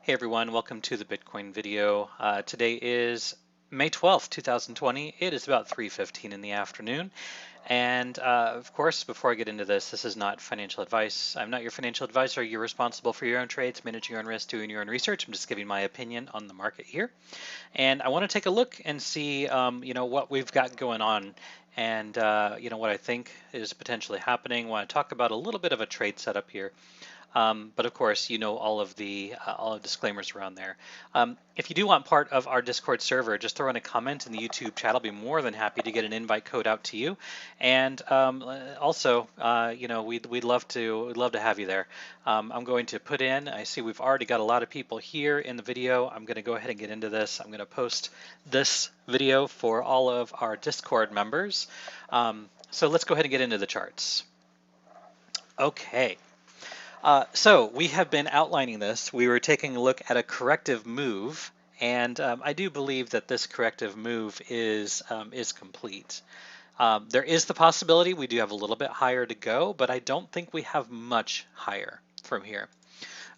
Hey everyone, welcome to the Bitcoin video. Today is May 12th, 2020. It is about 3:15 in the afternoon. And of course, before I get into this, this is not financial advice. I'm not your financial advisor. You're responsible for your own trades, managing your own risk, doing your own research. I'm just giving my opinion on the market here. And I want to take a look and see, what we've got going on and, what I think is potentially happening. I want to talk about a little bit of a trade setup here. But of course, you know all of the disclaimers around there. If you do want part of our Discord server, just throw in a comment in the YouTube chat. I'll be more than happy to get an invite code out to you. And also, we'd love to have you there. I'm going to put in. I see we've already got a lot of people here in the video. I'm going to go ahead and get into this. I'm going to post this video for all of our Discord members. So let's go ahead and get into the charts. Okay. So we have been outlining this. We were taking a look at a corrective move, and I do believe that this corrective move is complete. There is the possibility we do have a little bit higher to go, but I don't think we have much higher from here.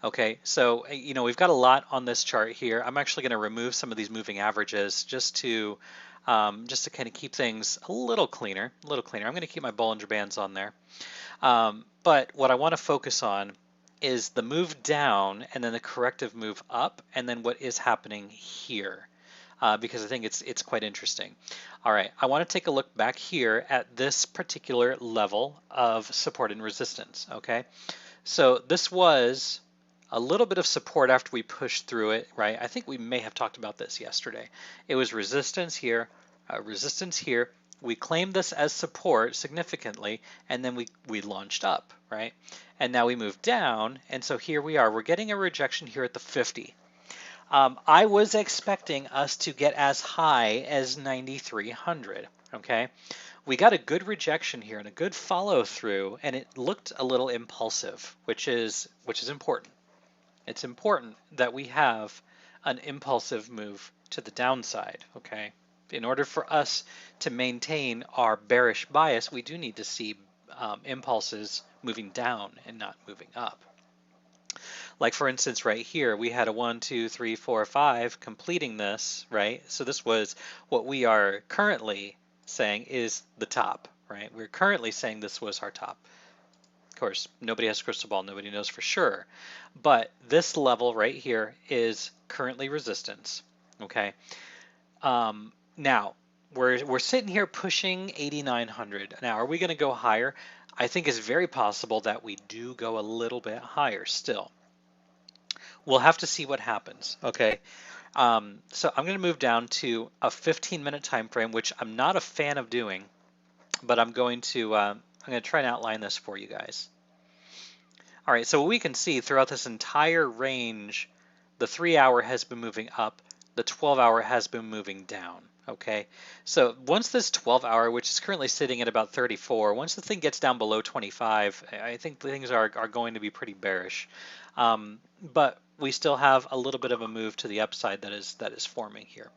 Okay, so we've got a lot on this chart here. I'm actually going to remove some of these moving averages just to kind of keep things a little cleaner. I'm going to keep my Bollinger Bands on there. But what I want to focus on is the move down and then the corrective move up and then what is happening here. Because I think it's quite interesting. All right, I want to take a look back here at this particular level of support and resistance, okay? So this was a little bit of support after we pushed through it, right? I think we may have talked about this yesterday. It was resistance here, resistance here. We claimed this as support significantly, and then we launched up, right? And now we moved down, and so here we are. We're getting a rejection here at the 50. I was expecting us to get as high as 9,300, okay? We got a good rejection here and a good follow through, and it looked a little impulsive, which is important. It's important that we have an impulsive move to the downside, okay? In order for us to maintain our bearish bias, we do need to see impulses moving down and not moving up. Like for instance, right here, we had a 1, 2, 3, 4, 5 completing this, right? So this was what we are currently saying is the top, right? We're currently saying this was our top. Of course, nobody has a crystal ball, nobody knows for sure. But this level right here is currently resistance, okay? Now, we're sitting here pushing 8,900. Now, are we going to go higher? I think it's very possible that we do go a little bit higher still. We'll have to see what happens, okay? So I'm going to move down to a 15-minute time frame, which I'm not a fan of doing, but I'm going to try and outline this for you guys. All right, so we can see throughout this entire range, the 3-hour has been moving up, the 12-hour has been moving down. Okay, so once this 12-hour, which is currently sitting at about 34, once the thing gets down below 25, I think things are going to be pretty bearish. But we still have a little bit of a move to the upside that is forming here.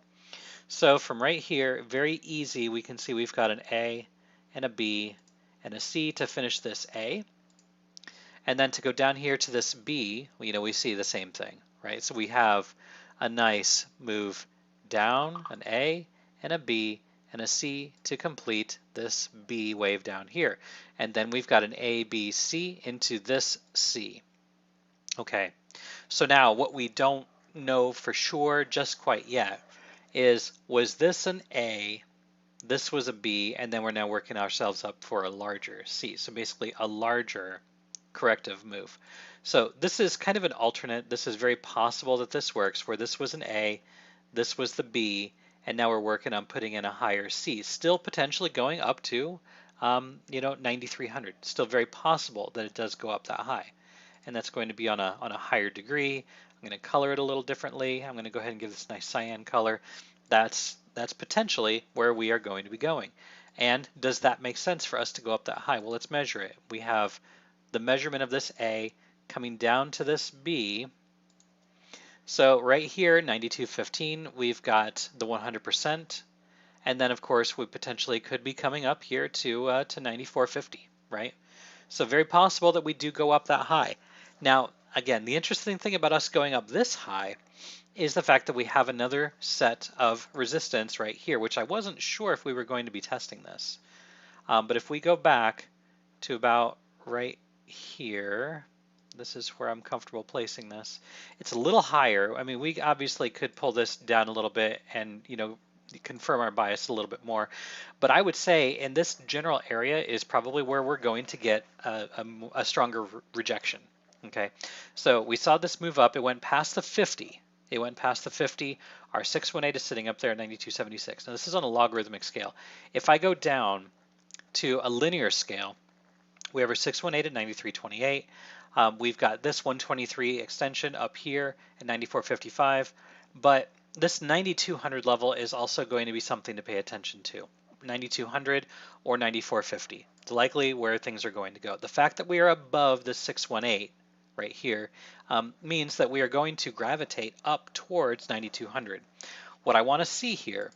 So from right here, very easy, we can see we've got an A and a B and a C to finish this A. And then to go down here to this B, we see the same thing, right? So we have a nice move down, an A and a B and a C to complete this B wave down here. And then we've got an A, B, C into this C. Okay, so now what we don't know for sure just quite yet is, was this an A, this was a B, and then we're now working ourselves up for a larger C. So basically a larger corrective move. So this is kind of an alternate. This is very possible that this works, where this was an A, this was the B, and now we're working on putting in a higher C. Still potentially going up to 9,300. Still very possible that it does go up that high. And that's going to be on a higher degree. I'm going to color it a little differently. I'm going to go ahead and give this nice cyan color. That's potentially where we are going to be going. And does that make sense for us to go up that high? Well, let's measure it. We have the measurement of this A coming down to this B. So right here, 92.15, we've got the 100%. And then, of course, we potentially could be coming up here to 94.50, right? So very possible that we do go up that high. Now, again, the interesting thing about us going up this high is the fact that we have another set of resistance right here, which I wasn't sure if we were going to be testing this. But if we go back to about right here, this is where I'm comfortable placing this. It's a little higher. I mean, we obviously could pull this down a little bit and, confirm our bias a little bit more. But I would say in this general area is probably where we're going to get a stronger rejection. Okay, so we saw this move up. It went past the 50. It went past the 50. Our 618 is sitting up there at 92.76. Now this is on a logarithmic scale. If I go down to a linear scale, we have our 618 at 93.28. We've got this 123 extension up here at 94.55, but this 9200 level is also going to be something to pay attention to. 9200 or 94.50. It's likely where things are going to go. The fact that we are above the 618 right here means that we are going to gravitate up towards 9200. What I want to see here,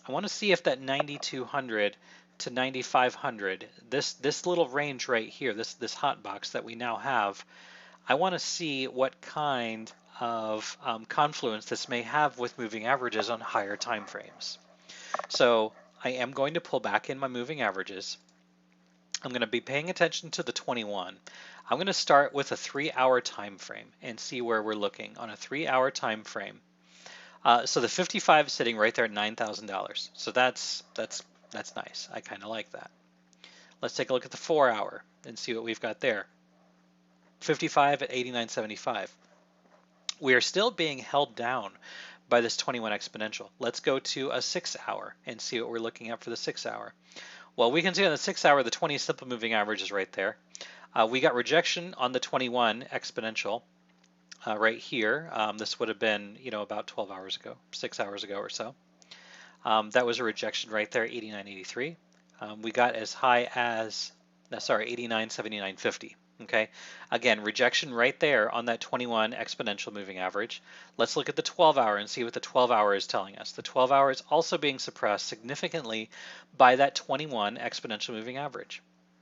I want to see if that 9200 to 9500, this little range right here, this hot box that we now have, I want to see what kind of confluence this may have with moving averages on higher time frames. So I am going to pull back in my moving averages. I'm going to be paying attention to the 21. I'm going to start with a 3-hour time frame and see where we're looking on a 3-hour time frame. So the 55 is sitting right there at $9,000. So that's nice. I kind of like that. Let's take a look at the 4-hour and see what we've got there. 55 at 89.75. We are still being held down by this 21 exponential. Let's go to a 6-hour and see what we're looking at for the 6-hour. Well, we can see on the 6-hour, the 20 simple moving average is right there. We got rejection on the 21 exponential right here. This would have been, about 12 hours ago, 6 hours ago or so. That was a rejection right there, 89.83. We got as high as, 89.79.50. Okay, again, rejection right there on that 21 exponential moving average. Let's look at the 12-hour and see what the 12-hour is telling us. The 12-hour is also being suppressed significantly by that 21 exponential moving average.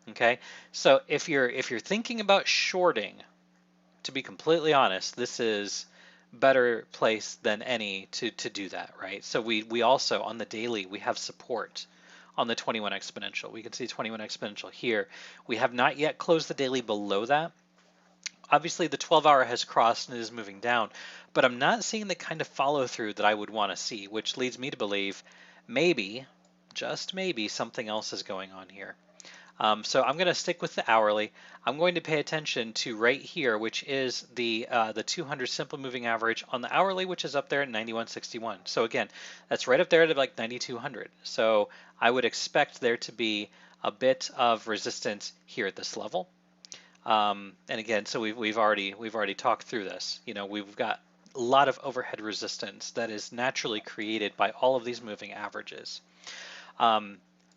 Okay, so if you're thinking about shorting, to be completely honest, this is better place than any to do that, right? So we also on the daily we have support on the 21 exponential. We can see 21 exponential here. We have not yet closed the daily below that. Obviously the 12-hour has crossed and is moving down, but I'm not seeing the kind of follow through that I would want to see, which leads me to believe maybe, just maybe, something else is going on here. So I'm going to stick with the hourly. I'm going to pay attention to right here, which is the 200 simple moving average on the hourly, which is up there at 91.61. So again, that's right up there at like 9200. So I would expect there to be a bit of resistance here at this level. And again, so we've already talked through this. We've got a lot of overhead resistance that is naturally created by all of these moving averages.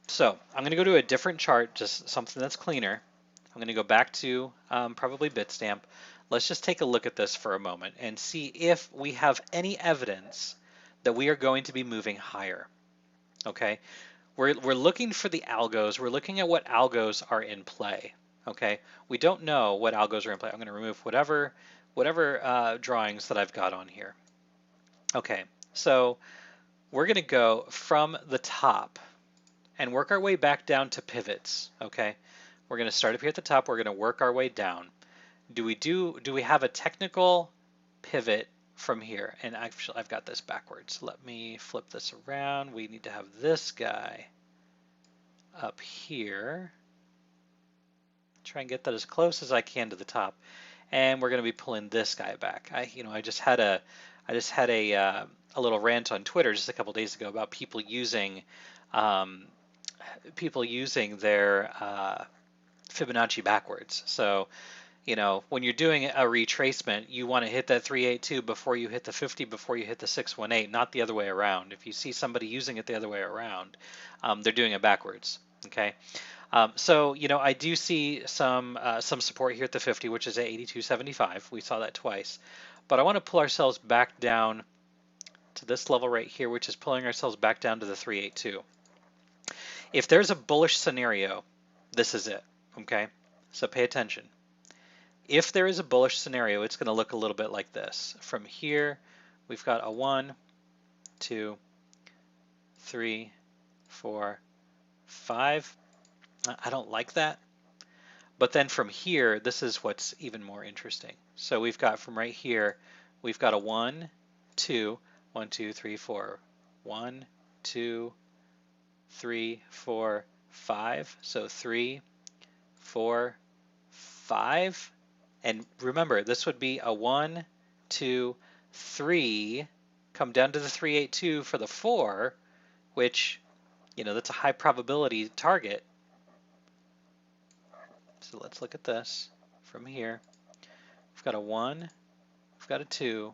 So I'm going to go to a different chart, just something that's cleaner. I'm going to go back to probably Bitstamp. Let's just take a look at this for a moment and see if we have any evidence that we are going to be moving higher. Okay, we're looking for the algos. We're looking at what algos are in play. Okay, we don't know what algos are in play. I'm going to remove whatever drawings that I've got on here. Okay, so we're going to go from the top and work our way back down to pivots. Okay, we're going to start up here at the top. We're going to work our way down. Do we have a technical pivot from here? And actually, I've got this backwards. Let me flip this around. We need to have this guy up here. Try and get that as close as I can to the top. And we're going to be pulling this guy back. I just had a little rant on Twitter just a couple days ago about people using their Fibonacci backwards. So, when you're doing a retracement, you want to hit that 382 before you hit the 50, before you hit the 618, not the other way around. If you see somebody using it the other way around, they're doing it backwards. Okay. So, I do see some support here at the 50, which is at 82.75. We saw that twice. But I want to pull ourselves back down to this level right here, which is pulling ourselves back down to the 382. If there's a bullish scenario, this is it, okay? So pay attention. If there is a bullish scenario, it's going to look a little bit like this. From here, we've got a 1, 2, 3, 4, 5. I don't like that. But then from here, this is what's even more interesting. So we've got from right here, we've got a 1, 2, 1, 2, 3, 4. 1, 2, 3, 4, 5. So 3, 4, 5. And remember, this would be a 1, 2, 3, come down to the 382 for the 4, which, that's a high probability target. So let's look at this from here. We've got a 1, we've got a 2,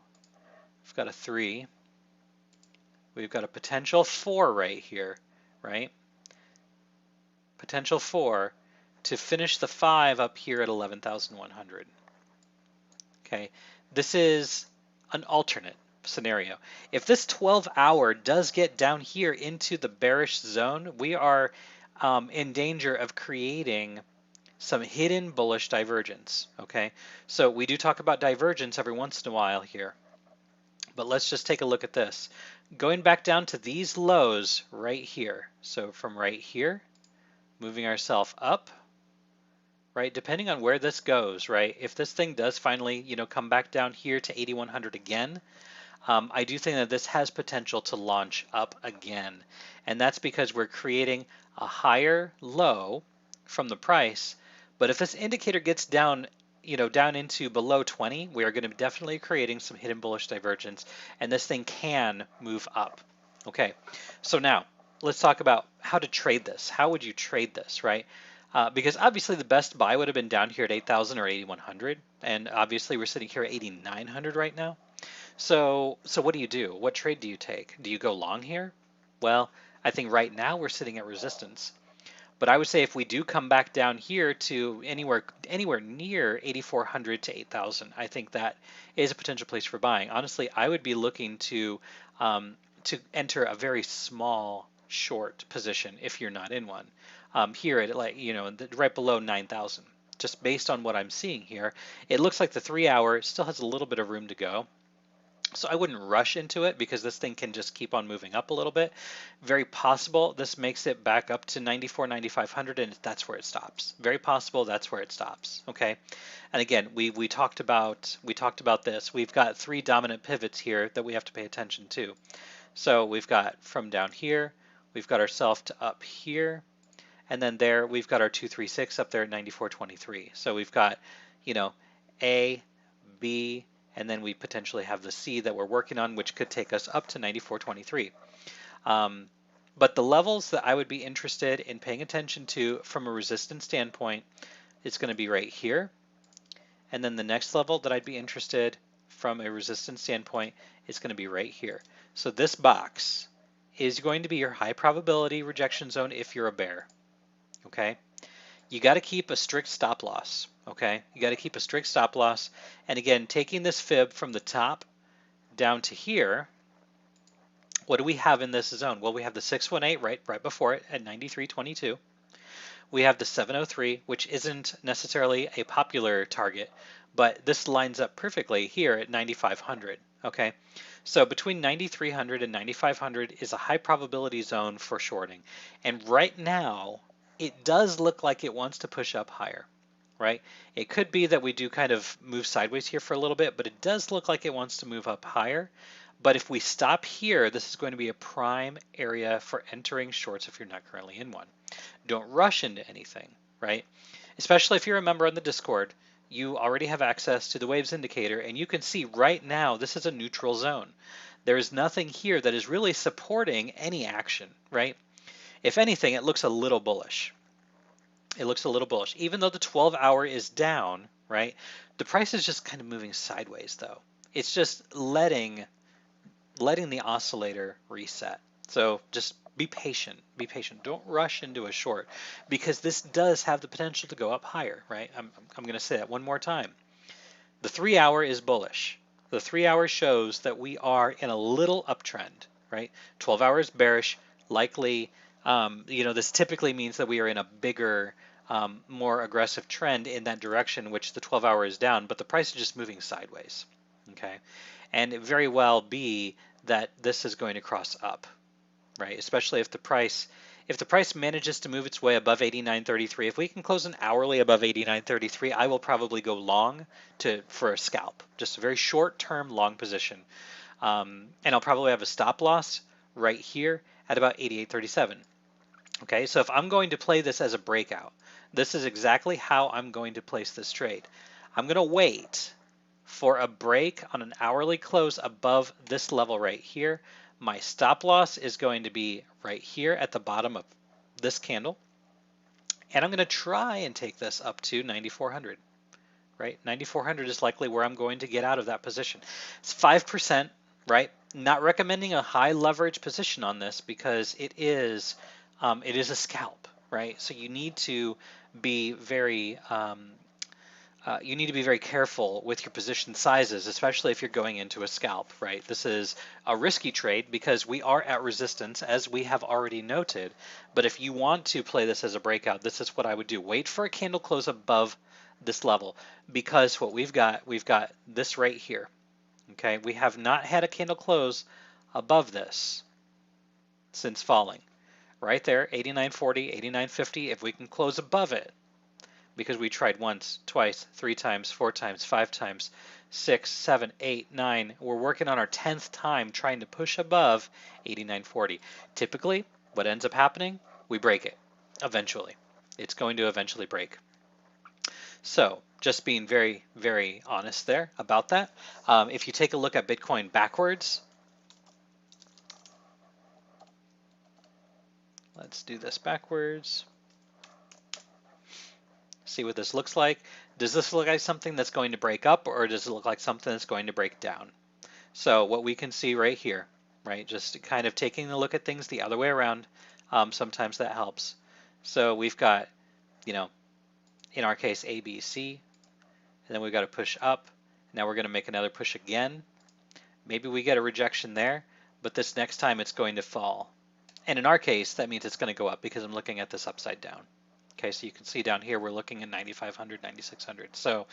we've got a 3, we've got a potential 4 right here, right? Potential 4 to finish the 5 up here at 11,100. Okay, this is an alternate scenario. If this 12-hour does get down here into the bearish zone, we are in danger of creating some hidden bullish divergence. Okay, so we do talk about divergence every once in a while here, but let's just take a look at this. Going back down to these lows right here. So from right here, moving ourselves up, right? Depending on where this goes, right? If this thing does finally, come back down here to 8,100 again, I do think that this has potential to launch up again. And that's because we're creating a higher low from the price. But if this indicator gets down, down into below 20, we are going to be definitely creating some hidden bullish divergence, and this thing can move up. Okay, so now let's talk about how to trade this. How would you trade this, right? Because obviously the best buy would have been down here at 8,000 or 8,100, and obviously we're sitting here at 8,900 right now. So what do you do? What trade do you take? Do you go long here? Well, I think right now we're sitting at resistance. But I would say if we do come back down here to anywhere near 8,400 to 8,000, I think that is a potential place for buying. Honestly, I would be looking to enter a very small short position if you're not in one. Here at right below 9,000. Just based on what I'm seeing here, it looks like the 3-hour still has a little bit of room to go. So I wouldn't rush into it because this thing can just keep on moving up a little bit. Very possible this makes it back up to 94, 9,500 and that's where it stops. Very possible that's where it stops. Okay. And again, we talked about this. We've got 3 dominant pivots here that we have to pay attention to. So we've got from down here, we've got ourselves to up here, and then there we've got our 236 up there at 94.23. So we've got, A, B, and then we potentially have the C that we're working on, which could take us up to 94.23. But the levels that I would be interested in paying attention to from a resistance standpoint, it's going to be right here. And then the next level that I'd be interested from a resistance standpoint is going to be right here. So this box is going to be your high probability rejection zone if you're a bear. Okay. You got to keep a strict stop loss. Okay, you got to keep a strict stop loss. And again, taking this fib from the top down to here, what do we have in this zone? Well, we have the 618 right before it at 93.22. We have the 703, which isn't necessarily a popular target, but this lines up perfectly here at 9,500. Okay, so between 9,300 and 9,500 is a high probability zone for shorting. And right now, it does look like it wants to push up higher. Right? It could be that we do kind of move sideways here for a little bit, but it does look like it wants to move up higher. But if we stop here, this is going to be a prime area for entering shorts if you're not currently in one. Don't rush into anything, right? Especially if you're a member on the Discord, you already have access to the waves indicator, and you can see right now this is a neutral zone. There is nothing here that is really supporting any action, right? If anything, it looks a little bullish. It looks a little bullish. Even though the 12-hour is down, right? The price is just kind of moving sideways though. It's just letting the oscillator reset. So just be patient. Be patient. Don't rush into a short because this does have the potential to go up higher, right? I'm going to say that one more time. The 3-hour is bullish. The 3-hour shows that we are in a little uptrend, right? 12 hours bearish, likely, this typically means that we are in a bigger more aggressive trend in that direction, which the 12-hour is down, but the price is just moving sideways. Okay, and it very well be that this is going to cross up, right? Especially if the price manages to move its way above 89.33. If we can close an hourly above 89.33, I will probably go long for a scalp, just a very short-term long position, and I'll probably have a stop loss right here at about 88.37. Okay, so if I'm going to play this as a breakout, this is exactly how I'm going to place this trade. I'm going to wait for a break on an hourly close above this level right here. My stop loss is going to be right here at the bottom of this candle. And I'm going to try and take this up to 9,400, right? 9,400 is likely where I'm going to get out of that position. It's 5%, right? Not recommending a high leverage position on this because it is a scalp, right? So you need to be very careful with your position sizes, especially if you're going into a scalp, right? This is a risky trade because we are at resistance, as we have already noted. But if you want to play this as a breakout, this is what I would do. Wait for a candle close above this level, because what we've got this right here. Okay, we have not had a candle close above this since falling. Right there, 89.40, 89.50. If we can close above it, because we tried once, twice, 3 times, 4 times, 5 times, 6, 7, 8, 9. We're working on our 10th time trying to push above 89.40. Typically, what ends up happening, we break it eventually. It's going to eventually break. So just being very, very honest there about that. If you take a look at Bitcoin backwards, let's do this backwards. See what this looks like. Does this look like something that's going to break up, or does it look like something that's going to break down? So what we can see right here, right, just kind of taking a look at things the other way around, sometimes that helps. So we've got, you know, in our case, A, B, C, and then we've got to push up. Now we're going to make another push again. Maybe we get a rejection there, but this next time it's going to fall. And in our case, that means it's going to go up because I'm looking at this upside down. Okay, so you can see down here we're looking at 9,500, 9,600. So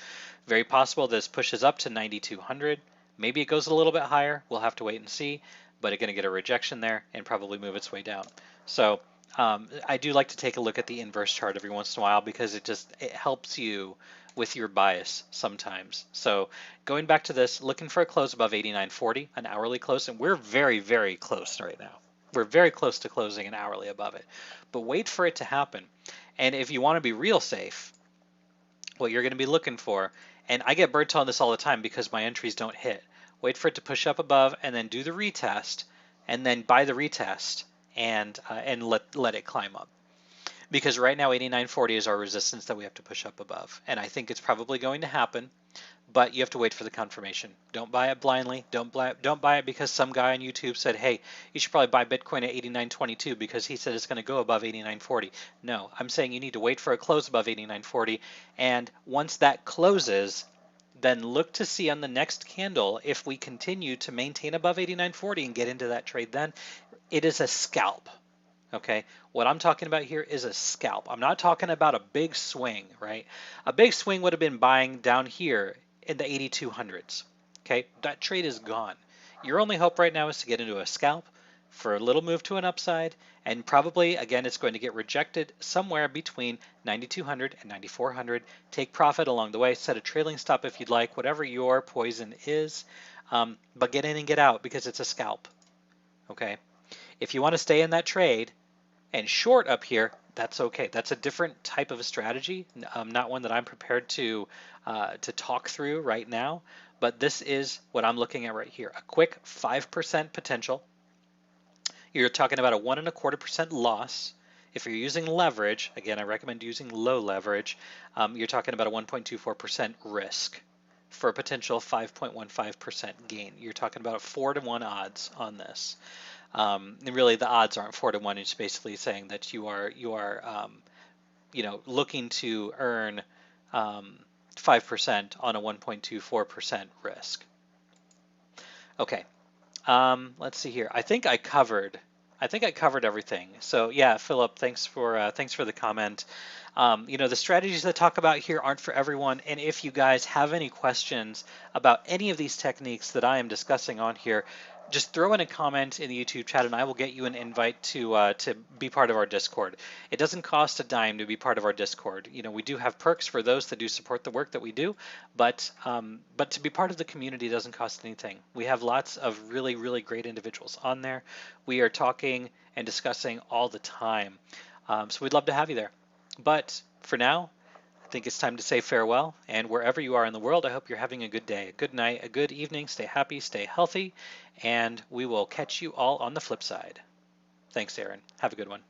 very possible this pushes up to 9,200. Maybe it goes a little bit higher. We'll have to wait and see, but it's going to get a rejection there and probably move its way down. So I do like to take a look at the inverse chart every once in a while because it helps you with your bias sometimes. So going back to this, looking for a close above 89.40, an hourly close, and we're very, very close right now. We're very close to closing an hourly above it, but wait for it to happen. And if you want to be real safe, what you're going to be looking for, and I get burnt on this all the time because my entries don't hit, wait for it to push up above and then do the retest, and then buy the retest and let it climb up. Because right now 89.40 is our resistance that we have to push up above, and I think it's probably going to happen. But you have to wait for the confirmation. Don't buy it blindly. Don't buy it because some guy on YouTube said, hey, you should probably buy Bitcoin at 89.22 because he said it's going to go above 89.40. No, I'm saying you need to wait for a close above 89.40. And once that closes, then look to see on the next candle if we continue to maintain above 89.40 and get into that trade then. It is a scalp. Okay, what I'm talking about here is a scalp. I'm not talking about a big swing, right? A big swing would have been buying down here in the 8200s. Okay, that trade is gone. Your only hope right now is to get into a scalp for a little move to an upside, and probably, again, it's going to get rejected somewhere between 9200 and 9400. Take profit along the way, set a trailing stop if you'd like, whatever your poison is, but get in and get out because it's a scalp. Okay, if you want to stay in that trade and short up here, that's okay. That's a different type of a strategy, not one that I'm prepared to talk through right now, but this is what I'm looking at right here. A quick 5% potential. You're talking about a 1.25% loss. If you're using leverage, again, I recommend using low leverage, you're talking about a 1.24% risk for a potential 5.15% gain. You're talking about 4-to-1 odds on this. And really, the odds aren't 4-to-1. It's basically saying that you are looking to earn 5% on a 1.24% risk. Okay, let's see here. I think I covered everything. So yeah, Philip, thanks for the comment. The strategies that I talk about here aren't for everyone. And if you guys have any questions about any of these techniques that I am discussing on here, just throw in a comment in the YouTube chat and I will get you an invite to be part of our Discord. It doesn't cost a dime to be part of our Discord. We do have perks for those that do support the work that we do, but to be part of the community doesn't cost anything. We have lots of really, really great individuals on there. We are talking and discussing all the time. So we'd love to have you there. But for now, I think it's time to say farewell. And wherever you are in the world, I hope you're having a good day, a good night, a good evening. Stay happy, stay healthy, and we will catch you all on the flip side. Thanks, Aaron. Have a good one.